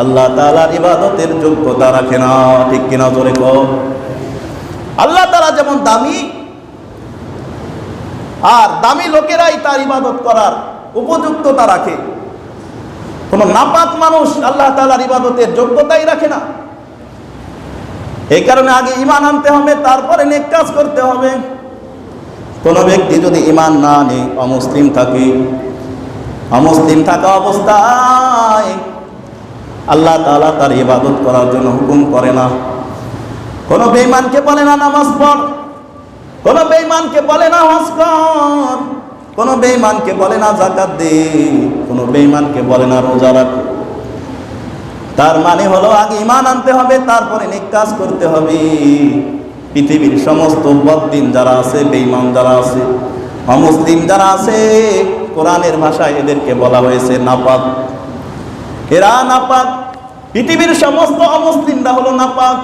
আল্লাহ তাআলার ইবাদতের যোগ্যতা রাখে না। ঠিক কিনা জোরে কও। আল্লাহ তাআলা যেমন দামি, আর দামি লোকেরাই তার ইবাদত করার উপযুক্ততা রাখে। কোন নাপাক মানুষ আল্লাহ তাআলার ইবাদতের যোগ্যতাই রাখে না। এই কারণে আগে ঈমান আনতে হবে, তারপরে নেক কাজ করতে হবে। কোন ব্যক্তি যদি ঈমান না আনে, অমুসলিম থাকে, অমুসলিম থাকা অবস্থায় আল্লাহ তাআলা তার ইবাদত করার জন্য হুকুম করে না। কোন বেঈমানকে বলে না নামাজ পড়, কোন বেঈমানকে বলে না হজ কর, কোন বেঈমানকে বলে না যাকাত দে, কোন বেঈমানকে বলে না রোজা রাখ। তার মানে হলো আগে ঈমান আনতে হবে, তারপরে নেক কাজ করতে হবে। পৃথিবীর সমস্ত বদ্দিন যারা আছে, বেঈমান যারা আছে, অমুসলিম যারা আছে, কোরআনের ভাষায় এদেরকে বলা হয়েছে নাপাক। এরা নাপাক। পৃথিবীর সমস্ত অমুসলিমরা হলো নাপাক।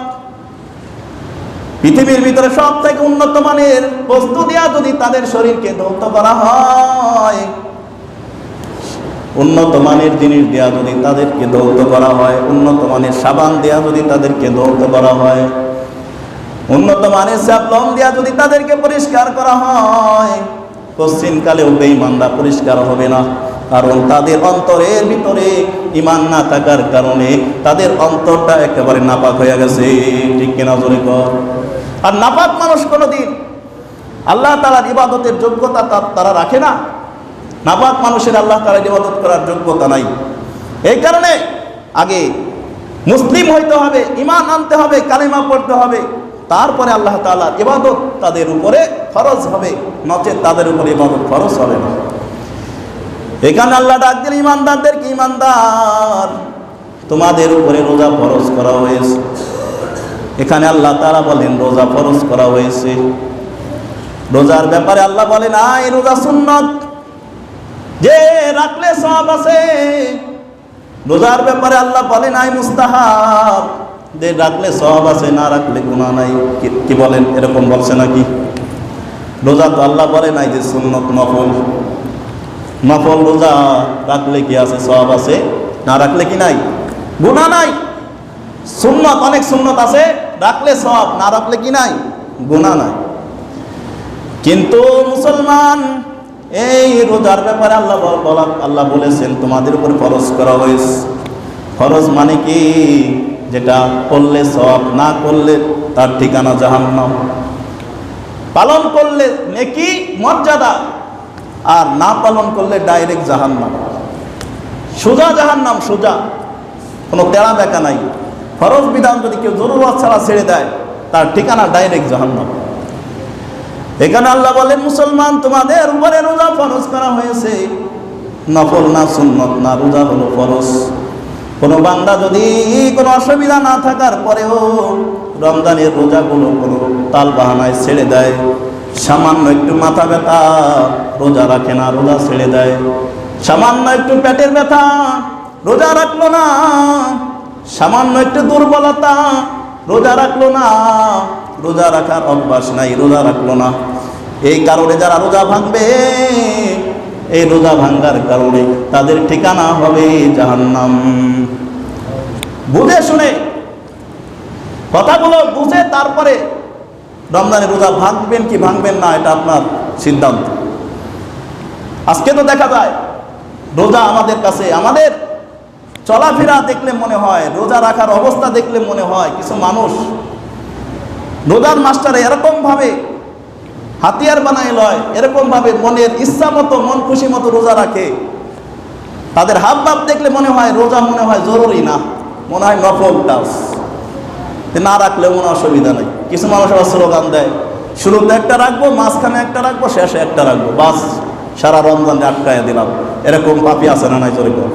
পৃথিবীর ভিতরে সব থেকে উন্নত মানের বস্তু দিয়া যদি তাদের শরীরকে ধৌত করা হয়, উন্নত মানের জিনিস দেয়া যদি তাদেরকে ধৌত করা হয়, উন্নত মানের সাবান দেয়া যদি তাদেরকে ধৌত করা হয়, উন্নত মানের সাবলম দেয়া যদি তাদেরকে পরিষ্কার করা হয়, কোশ্চিনকালেও বেঈমানরা পরিষ্কার হবে না। কারণ তাদের অন্তরের ভিতরে ঈমান না থাকার কারণে তাদের অন্তরটা একেবারে নাপাক হয়ে গেছে। ঠিক কিনা জোরে কর। আর নাপাক মানুষ কোনোদিন আল্লাহ তাআলার ইবাদতের যোগ্যতা তারা রাখে না। নাপাক মানুষের আল্লাহ তাআলার ইবাদত করার যোগ্যতা নাই। এই কারণে আগে মুসলিম হইতে হবে, ঈমান আনতে হবে, কালিমা পড়তে হবে, তারপরে আল্লাহ তাআলার ইবাদত তাদের উপরে ফরজ হবে, নচেত তাদের উপরে ইবাদত ফরজ হবে না। এখানে আল্লাহ ডাক দিলেন ঈমানদারদেরকে, ঈমানদার তোমাদের উপরে রোজা ফরজ করা হয়েছে। এখানে আল্লাহ তাআলা বলেন রোজা ফরজ করা হয়েছে। রোজার ব্যাপারে আল্লাহ বলেন এই রোজা সুন্নাত, যে রাখলে সওয়াব আছে। রোজার ব্যাপারে আল্লাহ বলেন মুস্তাহাব, যে রাখলে সওয়াব আছে, না রাখলে গুনাহ নাই। কি বলেন, এরকম বলছে নাকি? রোজা তো আল্লাহ বলে নাই যে সুন্নত, নফল। নফল রোজা রাখলে কি আছে? সওয়াব আছে, না রাখলে কি নাই? গুনাহ নাই। সুন্নত, অনেক সুন্নত আছে, রাখলে সওয়াব, না রাখলে কি নাই? গুনাহ নাই। কিন্তু মুসলমান এই রোজার ব্যাপারে আল্লাহ বলেছেন তোমাদের উপর ফরজ করা হয়েছে। ফরজ মানে কি? যেটা করলে সওয়াব, না করলে তার ঠিকানা জাহান্নাম। পালন করলে নেকি, মর্যাদা, আর না পালন করলে ডাইরেক্ট জাহান্নাম। সোজা জাহান্নাম, সোজা, কোনো তেড়া বেঁকা নাই। ফরজ বিধান যদি কেউ জরুরত ছাড়া ছেড়ে দেয়, তার ঠিকানা ডাইরেক্ট জাহান্নাম। এখানে আল্লাহ বলেন মুসলমান তোমাদের উপরে রোজা ফরজ করা হয়েছে। নফল না, সুন্নত না, রোজা হলো ফরজ। কোনো বান্দা যদি কোনো অসুবিধা না থাকার পরেও রমজানের রোজাগুলো কোনো তাল বাহানায় ছেড়ে দেয়, সামান্য একটু মাথা ব্যথা, রোজা রাখে না, রোজা ছেড়ে দেয়। সামান্য একটু পেটের ব্যথা, রোজা রাখলো না। সামান্য একটু দুর্বলতা, রোজা রাখলো না। রোজা রাখার অভ্যাস নাই, রোজা রাখলো না। এই কারণে যারা রোজা ভাঙবে, এই রোজা ভাঙার কারণে তাদের ঠিকানা হবে জাহান্নাম। বুঝে শুনে, কথাগুলো বুঝে তারপরে রমজানের রোজা ভাঙবেন কি ভাঙবেন না, এটা আপনার সিদ্ধান্ত। আজকে তো দেখা যায় রোজা আমাদের কাছে, আমাদের চলাফেরা দেখলে মনে হয়, রোজা রাখার অবস্থা দেখলে মনে হয় কিছু মানুষ রোজার মাস্টারে এরকমভাবে হাতিয়ার বানায় লয়, এরকমভাবে মনের ইচ্ছা মতো, মন খুশি মতো রোজা রাখে। তাদের হাব ভাব দেখলে মনে হয় রোজা মনে হয় জরুরি না, মনে হয় নফল কাজ, না রাখলেও মনে অসুবিধা নেই। কিছু মানুষ আবার স্লোগান দেয়, শুরুতে একটা রাখবো, মাঝখানে একটা রাখবো, শেষে একটা রাখবো, বাস সারা রমজানে আটকায় দিলাম। এরকম পাপি আছে না নাই? জোরে কর।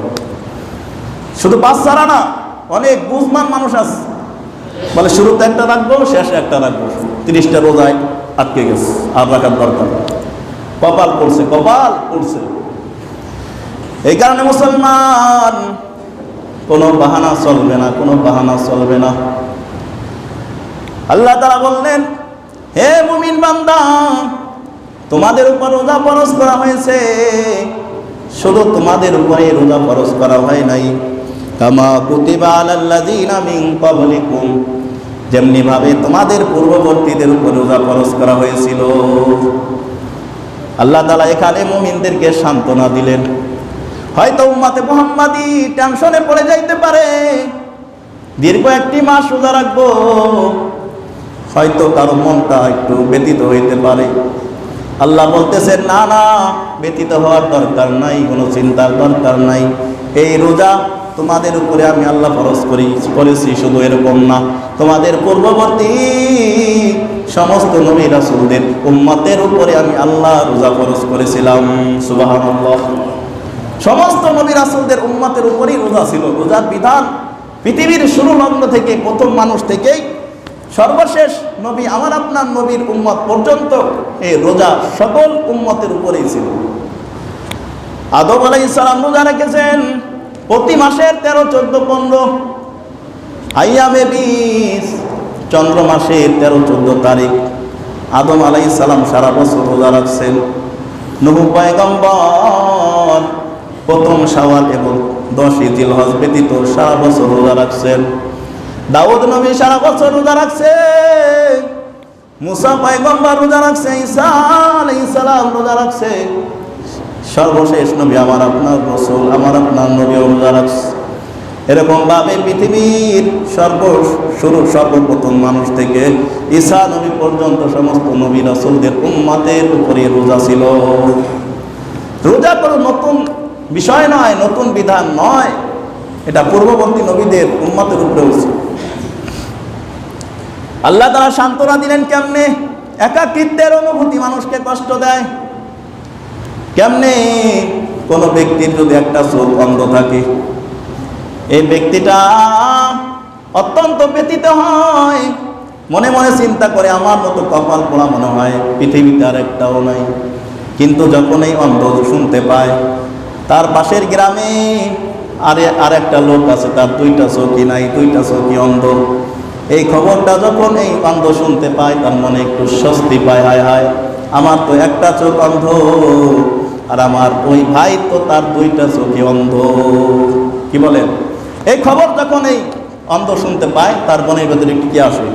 শুধু বাস ছাড়া না, অনেক বুঝমান মানুষ আছে, বলে শুরুতে একটা রাখবো, শেষে একটা রাখবো। 30টা রোজায় আটকে গেছে, আর রাখার দরকার। কপাল পড়ছে, কপাল পড়ছে। এই কারণে মুসলমান কোনো বাহানা চলবে না, কোনো বাহানা চলবে না। আল্লাহ তাআলা বললেন, হে মুমিন বান্দা, তোমাদের উপর রোজা ফরজ করা হয়েছে। শুধু তোমাদের উপরে রোজা ফরজ করা হয় নাই, কামা কুতিবা আলাল্লাযীনা মিন ক্বাবলিকুম, যেমনি ভাবে তোমাদের পূর্ববর্তীদের উপর রোজা ফরজ করা হয়েছিল। আল্লাহ তাআলা এখানে মুমিনদেরকে সান্ত্বনা দিলেন। হয়তো উম্মতে মুহাম্মাদি টেনশনে পড়ে যাইতে পারে, দীর্ঘ একটি মাস রোজা রাখবো, হয়তো কারো মনটা একটু ব্যথিত হইতে পারে। আল্লাহ বলতেছেন, না না, ব্যথিত হওয়ার দরকার নাই, কোনো চিন্তার দরকার নাই। এই রোজা তোমাদের উপরে আমি আল্লাহ ফরজ করেছি। শুধু এরকম না, তোমাদের পূর্ববর্তী সমস্ত নবী রাসূলদের উম্মতের উপরে আমি আল্লাহ রোজা ফরজ করেছিলাম। সুবহানাল্লাহ। সমস্ত নবী রাসূলদের উম্মতের উপরেই রোজা ছিল। রোজার বিধান পৃথিবীর শুরু লগ্ন থেকে, প্রথম মানুষ থেকেই সর্বশেষ নবী আমার আপনার নবীর উম্মত পর্যন্ত এই রোজা সকল উম্মতের উপরেই ছিল। আদম আলাইহিস সালাম রোজা রেখেছেন প্রতি মাসের 13, 14, 15 আইয়ামে 20 চন্দ্র মাসের 13, 14 তারিখ আদম আলাইহিস সালাম সারা বছর রোজা রাখছেন। নূহ পয়গম্বর প্রথম শাওয়াল এবং 10 জিলহজ ব্যতীত সারা বছর রোজা রাখছেন। দাউদ নবী সারা বছর রোজা রাখছে। মুসা পয়গম্বর রোজা রাখছে। ঈসা আলাইহিস সালাম রোজা রাখছে। সর্বশেষ নবী আমার আপনার রাসূল, আমার আপনার নবী রোজা রাখছে। এরকম ভাবে পৃথিবীর সর্বপ্রথম মানুষ থেকে ঈসা নবী পর্যন্ত সমস্ত নবী রাসূলদের উম্মতের উপরে রোজা ছিল। রোজা কোনো নতুন বিষয় নয়, নতুন বিধান নয়, এটা পূর্ববর্তী নবীদের উম্মতের উপরেও ছিল। আল্লাহ তাআলা সান্ত্বনা দিলেন কেমনে? একাকিত্বের অনুভূতি মানুষকে কষ্ট দেয়। কেমনে? কোন ব্যক্তির যদি একটা চোখ অন্ধ থাকে, এই ব্যক্তিটা অত্যন্ত ব্যথিত হয়, মনে মনে চিন্তা করে আমার মতো কপাল পোড়া মনে হয় পৃথিবীতে আর একটাও নাই। কিন্তু যখন এই অন্ধ শুনতে পায় তার পাশের গ্রামে আর একটা লোক আছে, তার 2টা চোখই নাই, 2টা চোখই অন্ধ, এই খবরটা যখন এই অন্ধ শুনতে পায় তার মনে একটু স্বস্তি পায়। হায় হায়, আমার তো একটা চোখ অন্ধ, আর আমার ওই ভাই তো তার 2টা চোখই অন্ধ। কি বলেন? এই খবর যখন এই অন্ধ শুনতে পায় তার মনের ভেতরে একটু কি আসে?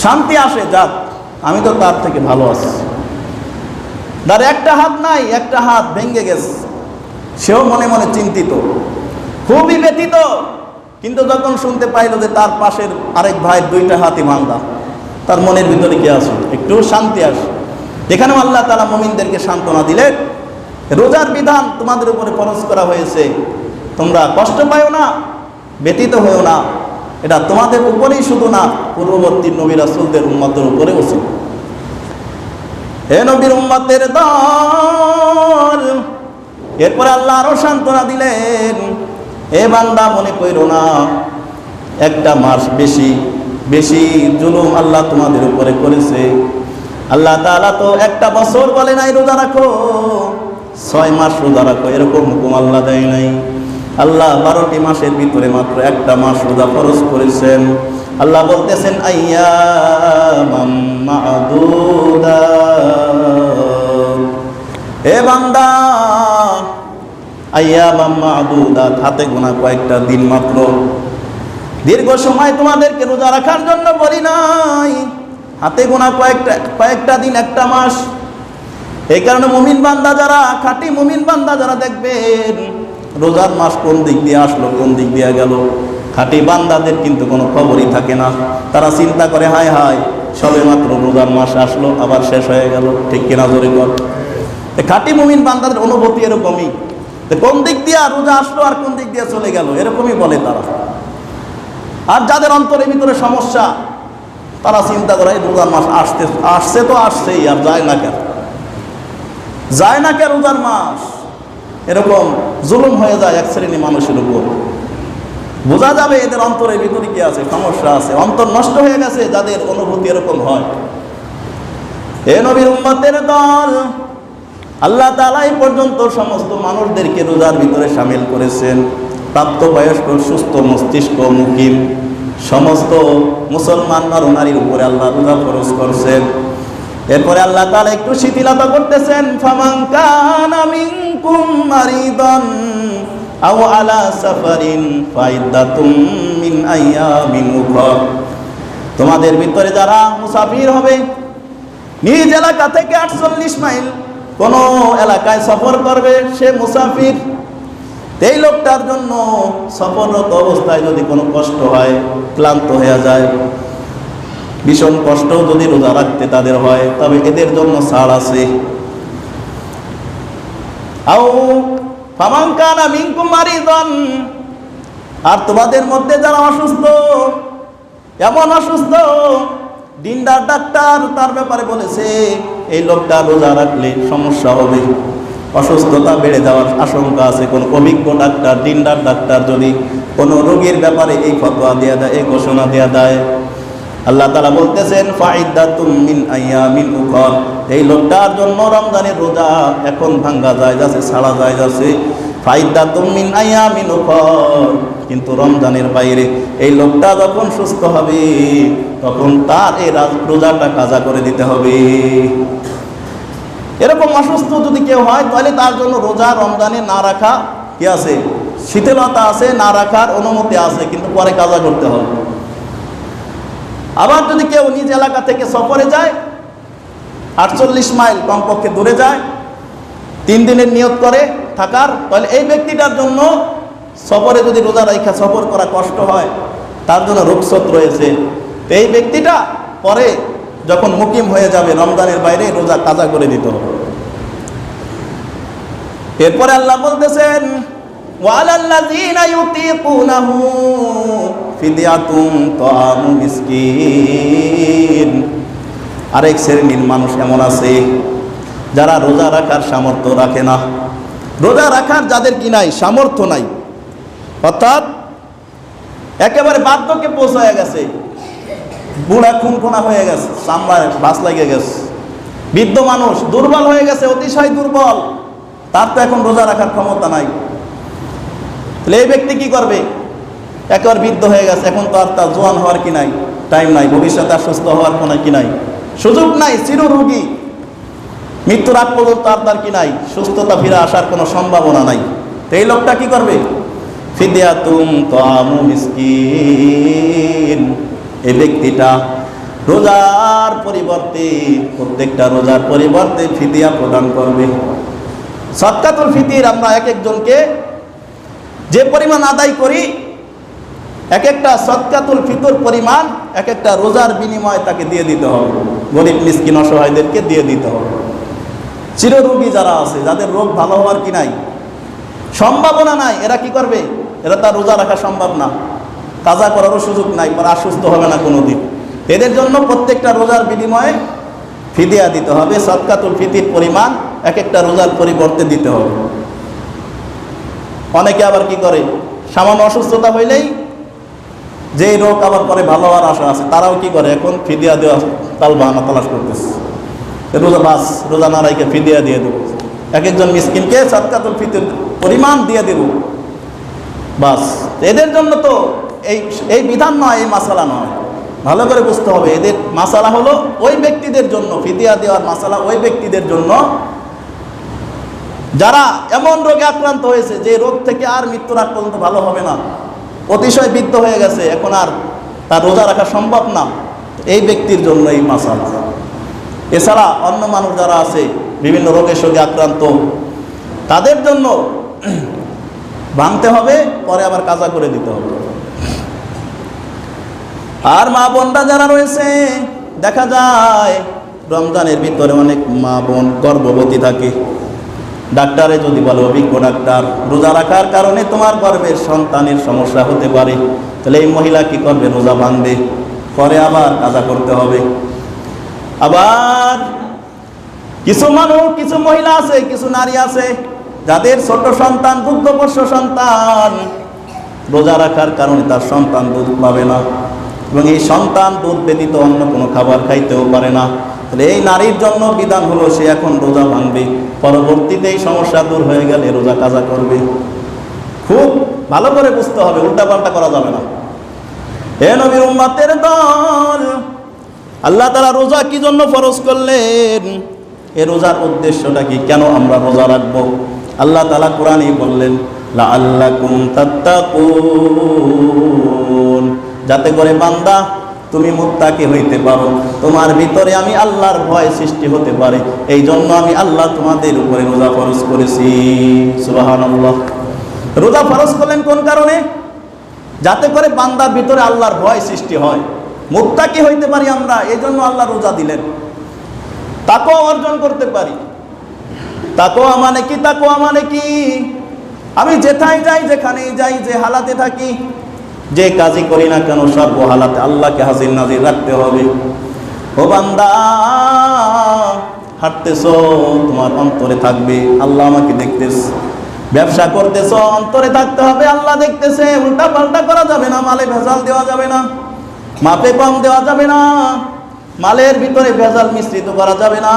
শান্তি আসে। যাক, আমি তো তার থেকে ভালো আছি। তার একটা হাত নাই, একটা হাত ভেঙে গেছে, সেও মনে মনে চিন্তিত, খুবই ব্যথিত। কিন্তু যখন শুনতে পাইল যে তার পাশের আরেক ভাই 2টা হাতই ভাঙা, তার মনের ভিতরে কি আসে? একটু শান্তি আসে। এখানেও আল্লাহ তাআলা মুমিনদেরকে সান্ত্বনা দিলেন, রোজার বিধান তোমাদের উপরে ফরজ করা হয়েছে, তোমরা কষ্ট পাইও না, ব্যথিত হইও না। এটা তোমাদের উপরেই শুধু না, পূর্ববর্তী নবী রাসূলদের উম্মতের উপরেও ছিল। হে নবীর উম্মতের দল, এরপরে আল্লাহ আরো সান্ত্বনা দিলেন, হে বান্দা মনে কইরো না একটা মাস বেশি বেশি জুলুম আল্লাহ তোমাদের উপরে করেছে। আল্লাহ তাআলা তো একটা বছর বলে নাই রোজা রাখো, 6 মাস রোজা রাখো, এরকম হুকুম আল্লাহ দেয় নাই। আল্লাহ 12টি মাসের ভিতরে মাত্র একটা মাস রোজা ফরজ করেছেন। আল্লাহ বলতেছেন আইয়ামাম মা'দুদাত, হে বান্দা আইয়ামাম মা'দুদাত, হাতে গোনা কয়েকটা দিন মাত্র। দীর্ঘ সময় তোমাদেরকে রোজা রাখার জন্য বলি নাই, হাতে গোনা কয়েকটা দিন, একটা মাস। এই কারণে মুমিন বান্দা যারা, খাঁটি মুমিন বান্দা যারা দেখবেন রোজার মাস কোন দিক দিয়ে আসলো, কোন দিক দিয়ে গেল, খাঁটি বান্দাদের কিন্তু কোনো খবরই থাকে না। তারা চিন্তা করে হায় হায় সবে মাত্র রোজার মাস আসলো, আবার শেষ হয়ে গেল। ঠিক কিনা জোরে কর? খাঁটি মুমিন বান্দাদের অনুভূতি এরকমই, কোন দিক দিয়ে রোজা আসলো আর কোন দিক দিয়ে চলে গেল, এরকমই বলে তারা। আর যাদের অন্তরের ভিতরে সমস্যা, তারা চিন্তা করে রোজার মাস আসছে তো আসছেই, আর যায় না কেন, যায় না কে রোজার মাস। এরকম জুলুম হয়ে যায় এক শ্রেণী মানুষের উপর। বোঝা যাবে এদের অন্তরের ভিতরে কি আছে, সমস্যা আছে, অন্তর নষ্ট হয়ে গেছে যাদের অনুভূতি এরকম হয়। হে নবীর উম্মতের দল, আল্লাহ তাআলা এই পর্যন্ত সমস্ত মানুষদেরকে রোজার ভিতরে শামিল করেছেন। প্রাপ্তবয়স্ক, সুস্থ মস্তিষ্ক, মুকিম সমস্ত মুসলমান নর নারীর উপরে আল্লাহ রোজা ফরজ করছেন। এরপরে আল্লাহ তাআলা একটু শিথিলতা করতেছেন, ফামান কানা মিনকুম মারিদান আও আলা সাফারিন ফাইদ্দাতুম মিন আইয়ামিন উখর। তোমাদের ভিতরে যারা মুসাফির হবে, নিজ এলাকা থেকে 48 মাইল কোন এলাকায় সফর করবে, সে মুসাফির। এই লোকটার জন্য সফররত অবস্থায় যদি কোনো কষ্ট হয়, ক্লান্ত হয়ে যায়, ভীষণ কষ্ট যদি রোজা রাখতে তাদের হয়, তবে এদের জন্য ছাড় আছে। আও ফামান কানা মিনকুম মারিদান, আর তোমাদের মধ্যে যারা অসুস্থ, এমন অসুস্থ ডিন্ডার ডাক্তার তার ব্যাপারে বলেছে এই লোকটা রোজা রাখলে সমস্যা হবে, অসুস্থতা বেড়ে যাওয়ার আশঙ্কা আছে, কোন অভিজ্ঞ ডাক্তার, ডিন্ডার ডাক্তার যদি কোনো রোগীর ব্যাপারে এই ফতোয়া দেয়া দেয়, এই ঘোষণা দেয়া দেয়, আল্লাহ তাআলা বলতেছেন ফাইদ্দাতুম মিন আইয়ামিন উখর, এই লোকটার জন্য রমজানের রোজা এখন ভাঙ্গা যায় যাচ্ছে, ছাড়া যায় যাচ্ছে। ফাইদ্দাতুম মিন আইয়ামিন উখর, কিন্তু রমজানের বাইরে এই লোকটা যখন সুস্থ হবে তখন তার এই রোজাটা কাজা করে দিতে হবে। এরকম অসুস্থ যদি কেউ হয় তাহলে তার জন্য রোজা রমজানে না রাখা কি আছে, শিথিলতা আছে, না রাখার অনুমতি আছে, কিন্তু পরে কাজা করতে হবে। আবার যদি কেউ নিজ এলাকা থেকে সফরে যায়, 48 মাইল কমপক্ষে দূরে যায়, 3 দিনের নিয়ত করে থাকার, তাহলে এই ব্যক্তিটার জন্য সফরে যদি রোজা রাখা সফর করা কষ্ট হয়, তার জন্য রুখসত রয়েছে। এই ব্যক্তিটা পরে যখন মুকিম হয়ে যাবে রমজানের বাইরে রোজা কাজা করে দিতে হবে। এরপরে আল্লাহ বলতেছেন ওয়ালাল্লাযীনা ইউতীকুনাহু ফিদিয়াতুন তাআমু মিসকিন, আরেক শ্রেণীর মানুষ এমন আছে যারা রোজা রাখার সামর্থ্য রাখে না। রোজা রাখার যাদের কি নাই, সামর্থ্য নাই, অর্থাৎ একেবারে বার্ধক্যে পৌঁছায় গেছে, বুড়া খুনখুনা হয়ে গেছে, চামড়ায় বাস লাগে গেছে, বৃদ্ধ মানুষ দুর্বল হয়ে গেছে, অতিশয় দুর্বল, তার তো এখন রোজা রাখার ক্ষমতা নাই। তাহলে এই ব্যক্তি কি করবে? একেবারে বৃদ্ধ হয়ে গেছে, এখন তো আর তার জোয়ান হওয়ার কি নাই, টাইম নাই, ভবিষ্যতে আর সুস্থ হওয়ার কোনো কি নাই, সুযোগ নাই, চিররোগী, মৃত্যুর আগ পর্যন্ত আর তার কি নাই, সুস্থতা ফিরে আসার কোনো সম্ভাবনা নাই। তো এই লোকটা কি করবে? ফিদিয়াতুম তাআমু মিসকিন, এই ব্যক্তিটা রোজার পরিবর্তে, প্রত্যেকটা রোজার পরিবর্তে ফিদিয়া প্রদান করবে। সদকাতুল ফিতির আমরা এক একজনকে যে পরিমাণ আদায় করি, এক একটা সদকাতুল ফিতর পরিমাণ এক একটা রোজার বিনিময়ে তাকে দিয়ে দিতে হবে, গরিব মিসকিন অসহায়দেরকে দিয়ে দিতে হবে। চিররোগী যারা আছে, যাদের রোগ ভালো হওয়ার কি নাই, সম্ভাবনা নাই, এরা কি করবে? এরা তার রোজা রাখা সম্ভব না, কাজা করারও সুযোগ নাই, পরে অসুস্থ হবে না কোনো দিন। এদের জন্য প্রত্যেকটা রোজার বিনিময়ে ফিদিয়া দিতে হবে, সদকাতুল ফিতির পরিমাণ এক একটা রোজার পরিবর্তে দিতে হবে। অনেকে আবার কি করে, সামান্য অসুস্থতা হইলেই যেই রোগ আবার পরে ভালো হওয়ার আশা আছে, তারাও কি করে, এখন ফিদিয়া দেওয়া তাল বাহানা তালাশ করতেছে, রোজা বাস, রোজা না রাইকে ফিদিয়া দিয়ে দেবো, এক একজন মিসকিনকে সদকাতুল ফিতির পরিমাণ দিয়ে দেব বাস। এদের জন্য তো এই বিধান নয়, এই মাসালা নয়, ভালো করে বুঝতে হবে। এদের মাসালা হলো ওই ব্যক্তিদের জন্য, ফিদিয়া দেওয়ার মাসালা ওই ব্যক্তিদের জন্য যারা এমন রোগে আক্রান্ত হয়েছে যে রোগ থেকে আর মৃত্যুর আগ পর্যন্ত ভালো হবে না, অতিশয় বৃদ্ধ হয়ে গেছে, এখন আর তার রোজা রাখা সম্ভব না, এই ব্যক্তির জন্য এই মাসালা। এছাড়া অন্য মানুষ যারা আছে বিভিন্ন রোগের সঙ্গে আক্রান্ত, তাদের জন্য ভাঙতে হবে, পরে আবার কাজা করে দিতে হবে। আর মা বোনরা যারা রয়েছে, দেখা যায় রমজানের ভিতরে অনেক মা বোন গর্ভবতী থাকে, ডাক্তারে যদি বলে, অভিজ্ঞ ডাক্তার, রোজা রাখার কারণে তোমার গর্ভের সন্তানের সমস্যা হতে পারে, তাহলে এই মহিলা কি করবে? রোজা ভাঙবে, পরে আবার কাজা করতে হবে। আবার কিছু মানুষ, কিছু মহিলা আছে, কিছু নারী আছে যাদের ছোট সন্তান, দুগ্ধপোষ্য সন্তান, রোজা রাখার কারণে তার সন্তান দুধ পাবে না, এবং এই সন্তান দুধ ব্যতীত অন্য কোনো খাবার খাইতেও পারে না। তাহলে এই নারীর জন্য বিধান হলো সে এখন রোজা ভাঙবে, পরবর্তীতে এই সমস্যা দূর হয়ে গেলে রোজা কাজা করবে। খুব ভালো করে বুঝতে হবে, উল্টাপাল্টা করা যাবে না। হে নবীর উম্মতের দল, আল্লাহ তাআলা রোজা কি জন্য ফরজ করলেন? এই রোজার উদ্দেশ্যটা কি? কেন আমরা রোজা রাখবো? আল্লাহ তাআলা কোরআনেই বললেন লাআল্লাকুম তাত্তাকুন, যাতে করে বান্দা তুমি মুত্তাকি হইতে পারো, তোমার ভিতরে আমি আল্লাহর ভয় সৃষ্টি হতে পারে। এই জন্য আমি আল্লাহ তোমাদের উপরে রোজা ফরজ করেছি। সুবহানাল্লাহ। রোজা ফরজ করলেন কোন কারণে? যাতে করে বান্দার ভিতরে আল্লাহর ভয় সৃষ্টি হয়, মুত্তাকি হইতে পারি আমরা, এই জন্য আল্লাহ রোজা দিলেন। তাকওয়া অর্জন করতে পারি। তাকওয়া মানে কি? তাকওয়া মানে কি? আমি যেথায় যাই, যেখানেই যাই, যে হালাতে থাকি, যে কাজই করি না কেন, সর্ব হালাতে আল্লাহকে হাজির নাজির রাখতে হবে। ও বান্দা, হাঁটতেছো, তোমার অন্তরে থাকবে আল্লাহ আমাকে দেখতেছে। ব্যবসা করতেছো, অন্তরে থাকতে হবে আল্লাহ দেখতেছে। উল্টা পাল্টা করা যাবে না, মালে ভেজাল দেওয়া যাবে না, মাপে কম দেওয়া যাবে না, মালের ভিতরে ভেজাল মিশ্রিত করা যাবে না।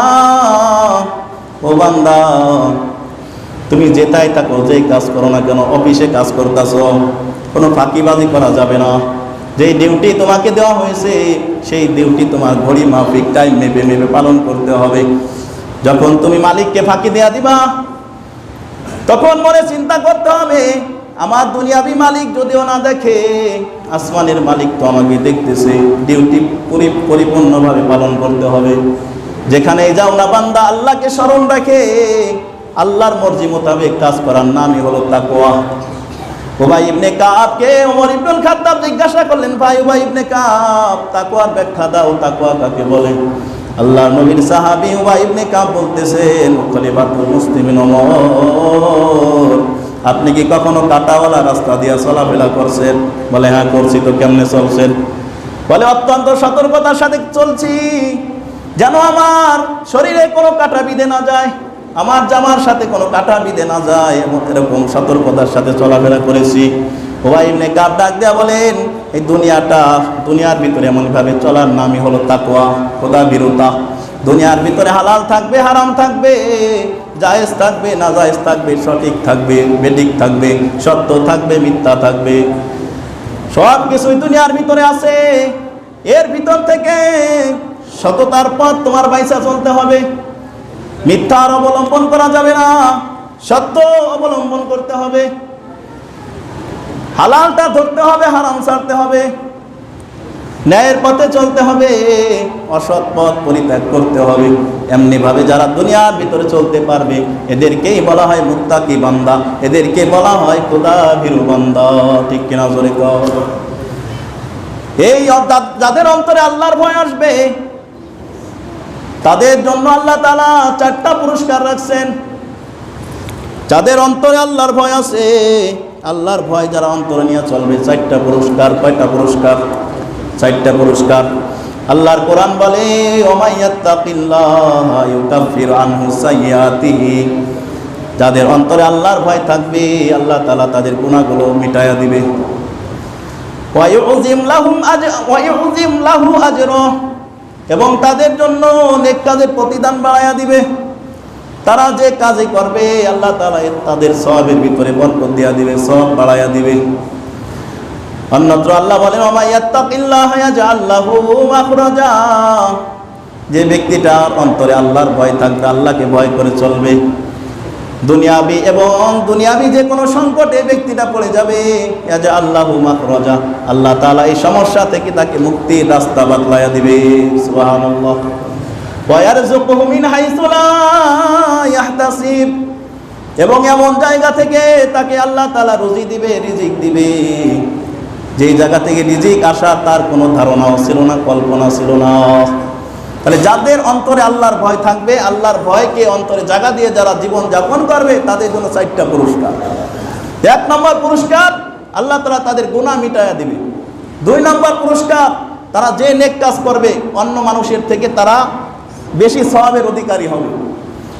ও বান্দা, তুমি যেটাই থাকো, যেই কাজ করো না কেন, অফিসে কাজ করতেছো, কোনো ফাঁকিবাজি করা যাবে না। যেই ডিউটি তোমাকে দেওয়া হয়েছে, সেই ডিউটি তোমার ঘড়ি মাফিক টাইম মেপে মেপে পালন করতে হবে। যখন তুমি মালিককে ফাঁকি দেয়া দিবা, তখন মনে চিন্তা করতে হবে, আমার দুনিয়াবি মালিক যদিও না দেখে, আসমানের মালিক তো আমাকে দেখতেছে। ডিউটি পরিপূর্ণভাবে পালন করতে হবে। যেখানেই যাও না বান্দা, আল্লাহকে স্মরণ রাখে আল্লাহর মর্জি মোতাবেক কাজ করার নামই হলো তাকওয়া। উবাই ইবনে কাবকে ওমর ইবনুল খাত্তাব জিজ্ঞাসা করলেন, ভাই উবাই ইবনে কাব, তাকওয়ার ব্যাখ্যা দাও, তাকওয়া কাকে বলে? আল্লাহর নবীর সাহাবী উবাই ইবনে কাব বলতেছেন, খলিফাতুল মুসলিমিন ওমর, আপনি কি কখনো কাঁটাওয়ালা রাস্তা দিয়ে চলাফেরা করছেন? বলে, হ্যাঁ করছি। তো কেমনে চলছেন? বলে, অত্যন্ত সতর্কতার সাথে চলছি, যেন আমার শরীরে কোনো কাঁটা বিঁধে না যায়, আমার জামার সাথে কোনো কাঁটা বিঁধে না যায়, এরকম সতর্কতার সাথে চলাফেরা করেছি। উবাই ইবনে কাব ডাক দেয়া বলেন, এই দুনিয়ার ভিতরে এমনভাবে চলার নামই হলো তাকওয়া, খোদা ভীরুতা। দুনিয়ার ভিতরে হালাল থাকবে, হারাম থাকবে, জায়েজ থাকবে, নাজায়েজ থাকবে, সঠিক থাকবে, বেঠিক থাকবে, সত্য থাকবে, মিথ্যা থাকবে, সব কিছুই দুনিয়ার ভিতরে আছে। এর ভিতর থেকে সততার পথ তোমার বাইসা চলতে হবে। মিথ্যার অবলম্বন করা যাবে না, সত্য অবলম্বন করতে হবে। হালালটা ধরতে হবে, হারাম ছাড়তে হবে, ন্যায়ের পথে চলতে হবে, অসৎ পথ পরিত্যাগ করতে হবে। এমনি ভাবে যারা দুনিয়ার ভিতরে চলতে পারবে, এদেরকেই বলা হয় মুত্তাকি বান্দা, এদেরকে বলা হয় খোদা ভীরু বান্দা। ঠিক কিনা জোরে কও? এই যাদের অন্তরে আল্লাহর ভয় আসবে, তাদের জন্য আল্লাহ তাআলা 4টা পুরস্কার রাখছেন। যাদের অন্তরে আল্লাহর ভয় আছে, আল্লাহর ভয় যারা অন্তরে নিয়ে চলবে, 4টা পুরস্কার। কয়টা পুরস্কার? 4টা পুরস্কার। আল্লাহর কোরআন বলে, ওমাইয়াত্তাকিল্লাহা ইউকাফির আনহু সাইয়্যাতিহি, যাদের অন্তরে আল্লাহর ভয় থাকবে, আল্লাহ তাআলা তাদের গুনাহগুলো মিটায়া দিবে। ওয়া ইউযিম লাহু আজরাহু, এবং তাদের জন্য নেক কাজের প্রতিদান বাড়ায়া দিবে। তারা যে কাজই করবে, আল্লাহ তাআলা তাদের সওয়াবের ভিতরে বরকত দিয়া দিবে, সওয়াব বাড়ায়া দিবে। অন্যত্র আল্লাহ বলেন, ওমাইয়াত্তাকিল্লাহা ইয়াজআল লাহু মাখরাজা, যে ব্যক্তিটার অন্তরে আল্লাহর ভয় থাকবে, আল্লাহকে ভয় করে চলবে, দুনিয়াবি এবং দুনিয়াবি যে কোনো সংকটে ব্যক্তিটা পড়ে যাবে, ইয়াজআল লাহু মাখরাজা, আল্লাহ তাআলা এই সমস্যা থেকে তাকে মুক্তির রাস্তা বাতলায়া দিবে। সুবহানাল্লাহ। ওয়া ইয়ারযুকুহু মিন হাইসু লা ইয়াহতাসিব, এবং এমন জায়গা থেকে তাকে আল্লাহ তাআলা রুজি দিবে, রিজিক দিবে, যেই জায়গা থেকে রিজিক আসা তার কোনো ধারণাও ছিল না, কল্পনা ছিল না। তাহলে যাদের অন্তরে আল্লাহর ভয় থাকবে, আল্লাহর ভয়কে অন্তরে জায়গা দিয়ে যারা জীবন যাপন করবে, তাদের জন্য 4টা পুরস্কার। 1 নম্বর পুরস্কার, আল্লাহ তাআলা তাদের গুনাহ মিটায়া দিবে। 2 নম্বর পুরস্কার, তারা যে নেক কাজ করবে, অন্য মানুষের থেকে তারা বেশি সওয়াবের অধিকারী হবে।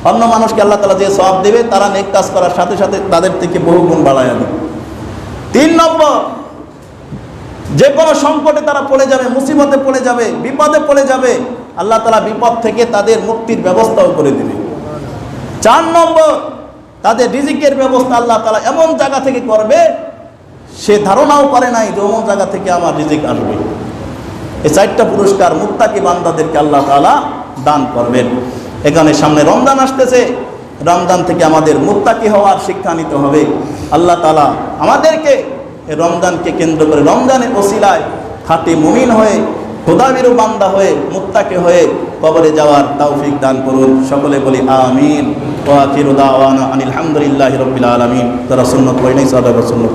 অন্য মানুষকে আল্লাহ তাআলা যে সওয়াব দেবে, তারা নেক কাজ করার সাথে সাথে তাদের থেকে বহু গুণ বাড়ায়া দেবে। 3 নম্বর, যে কোনো সংকটে তারা পড়ে যাবে, মুসিবতে পড়ে যাবে, বিপদে পড়ে যাবে, আল্লাহ তাআলা বিপদ থেকে তাদের মুক্তির ব্যবস্থাও করে দিবে। 4 নম্বর, তাদের রিজিকের ব্যবস্থা আল্লাহ তাআলা এমন জায়গা থেকে করবে, সে ধারণাও করে নাই যে অমন জায়গা থেকে আমার রিজিক আসবে। এই 4টা পুরস্কার মুত্তাকি বান্দাদেরকে আল্লাহ তাআলা দান করবেন। এখানে সামনে রমজান আসতেছে, রমজান থেকে আমাদের মুত্তাকি হওয়ার শিক্ষা নিতে হবে। আল্লাহ তাআলা আমাদেরকে এই রমজানকে কেন্দ্র করে, রমজানের ওসিলায় খাঁটি মুমিন হয়ে, খোদাভীরু বান্দা হয়ে, মুত্তাকি হয়ে কবরে যাওয়ার তৌফিক দান করুন। সকলে বলি আমিন। ওয়া আখিরু দাওয়ানা আনিল হামদুলিল্লাহি রাব্বিল আলামিন। যারা সুন্নাত পড়ে নাই সাদা সুন্নাত